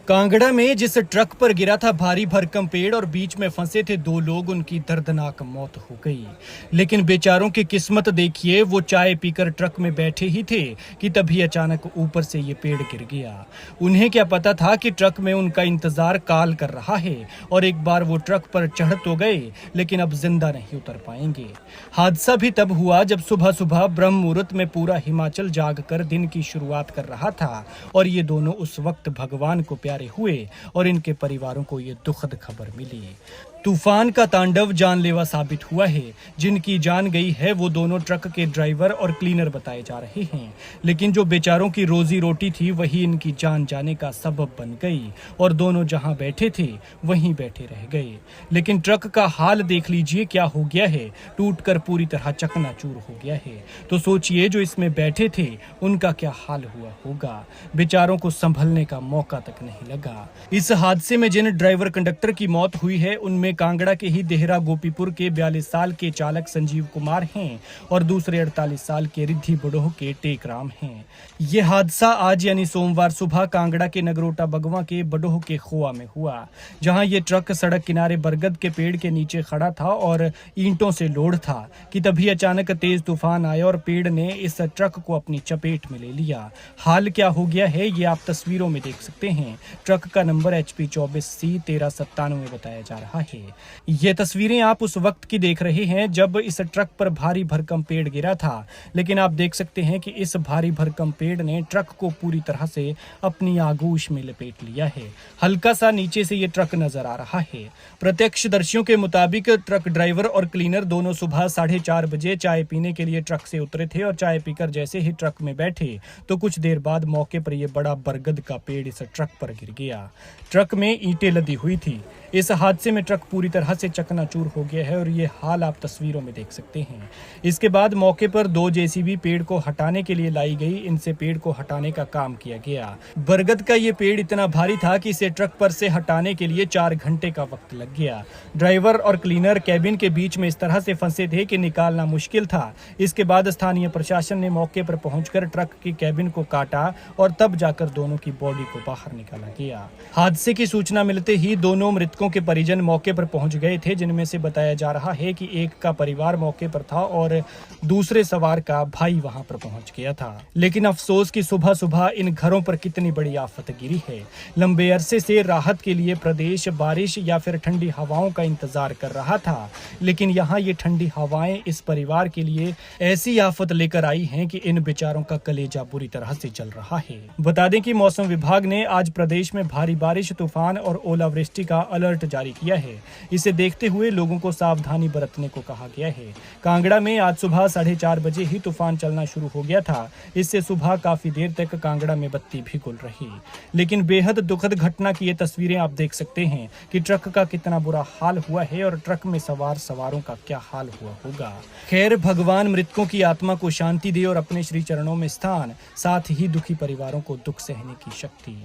कांगड़ा में जिस ट्रक पर गिरा था भारी भरकम पेड़ और बीच में फंसे थे दो लोग, उनकी दर्दनाक मौत हो गई। लेकिन बेचारों की किस्मत देखिए, वो चाय पीकर ट्रक में बैठे ही थे कि तभी अचानक ऊपर से ये पेड़ गिर गया। उन्हें क्या पता था कि ट्रक में उनका इंतजार काल कर रहा है और एक बार वो ट्रक पर चढ़ तो गए लेकिन अब जिंदा नहीं उतर पाएंगे। हादसा भी तब हुआ जब सुबह सुबह ब्रह्म मुहूर्त में पूरा हिमाचल जाग कर दिन की शुरुआत कर रहा था और ये दोनों उस वक्त भगवान को प्यारे हुए और इनके परिवारों को ये दुखद खबर मिली। तूफान का तांडव जानलेवा साबित हुआ है। जिनकी जान गई है वो दोनों ट्रक के ड्राइवर और क्लीनर बताए जा रहे हैं, लेकिन जो बेचारों की रोजी रोटी थी वही इनकी जान जाने का सबब बन गई और दोनों जहां बैठे थे वहीं बैठे रह गए। लेकिन ट्रक का हाल देख लीजिए क्या हो गया है, टूटकर पूरी तरह चकनाचूर हो गया है। तो सोचिए जो इसमें बैठे थे उनका क्या हाल हुआ होगा। बेचारों को संभलने का मौका तक नहीं लगा। इस हादसे में जिन ड्राइवर कंडक्टर की मौत हुई है उनमें कांगड़ा के ही देहरा गोपीपुर के 42 साल के चालक संजीव कुमार हैं और दूसरे 48 साल के रिद्धि बड़ोह के टेकराम हैं। ये हादसा आज यानी सोमवार सुबह कांगड़ा के नगरोटा बगवा के बड़ोह के खोआ में हुआ, जहां ये ट्रक सड़क किनारे बरगद के पेड़ के नीचे खड़ा था और ईंटों से लोड था कि तभी अचानक तेज तूफान आया और पेड़ ने इस ट्रक को अपनी चपेट में ले लिया। हाल क्या हो गया है ये आप तस्वीरों में देख सकते हैं। ट्रक का नंबर HP 24C 1397 बताया जा रहा है। ये तस्वीरें आप उस वक्त की देख रहे हैं जब इस ट्रक पर भारी भरकम पेड़ गिरा था, लेकिन आप देख सकते हैं कि इस भारी भरकम पेड़ ने ट्रक को पूरी तरह से अपनी आगोश में लपेट लिया है। हल्का सा नीचे से ये ट्रक नजर आ रहा है। प्रत्यक्षदर्शियों के मुताबिक ट्रक ड्राइवर और क्लीनर दोनों सुबह 4:30 बजे चाय पीने के लिए ट्रक से उतरे थे और चाय पीकर जैसे ही ट्रक में बैठे तो कुछ देर बाद मौके पर यह बड़ा बरगद का पेड़ इस ट्रक पर गिर गया। ट्रक में ईंटें लदी हुई थी। इस हादसे में ट्रक पूरी तरह से चकनाचूर हो गया है और ये हाल आप तस्वीरों में देख सकते हैं। इसके बाद मौके पर 2 JCB पेड़ को हटाने के लिए लाई गई। इनसे पेड़ को हटाने का काम किया गया। बरगद का ये पेड़ इतना भारी था कि इसे ट्रक पर से हटाने के लिए 4 घंटे का वक्त लग गया। ड्राइवर और क्लीनर कैबिन के बीच में इस तरह से फंसे थे कि निकालना मुश्किल था। इसके बाद स्थानीय प्रशासन ने मौके पर पहुंचकर ट्रक की कैबिन को काटा और तब जाकर दोनों की बॉडी को बाहर निकाला गया। हादसे की सूचना मिलते ही दोनों मृतकों के परिजन मौके पर पहुंच गए थे, जिनमें से बताया जा रहा है कि एक का परिवार मौके पर था और दूसरे सवार का भाई वहां पर पहुंच गया था। लेकिन अफसोस कि सुबह सुबह इन घरों पर कितनी बड़ी आफत गिरी है। लंबे अरसे से राहत के लिए प्रदेश बारिश या फिर ठंडी हवाओं का इंतजार कर रहा था, लेकिन यहाँ ये ठंडी हवाएं इस परिवार के लिए ऐसी आफत लेकर आई हैं कि इन बेचारों का कलेजा बुरी तरह से जल रहा है। बता दें कि मौसम विभाग ने आज प्रदेश में भारी बारिश, तूफान और ओलावृष्टि का अलर्ट जारी किया है। इसे देखते हुए लोगों को सावधानी बरतने को कहा गया है। कांगड़ा में आज सुबह 4:30 बजे ही तूफान चलना शुरू हो गया था। इससे सुबह काफी देर तक कांगड़ा में बत्ती भी गुल रही। लेकिन बेहद दुखद घटना की ये तस्वीरें आप देख सकते हैं कि ट्रक का कितना बुरा हाल हुआ है और ट्रक में सवारों का क्या हाल हुआ होगा। खैर, भगवान मृतकों की आत्मा को शांति दे और अपने श्री चरणों में स्थान, साथ ही दुखी परिवारों को दुख सहने की शक्ति।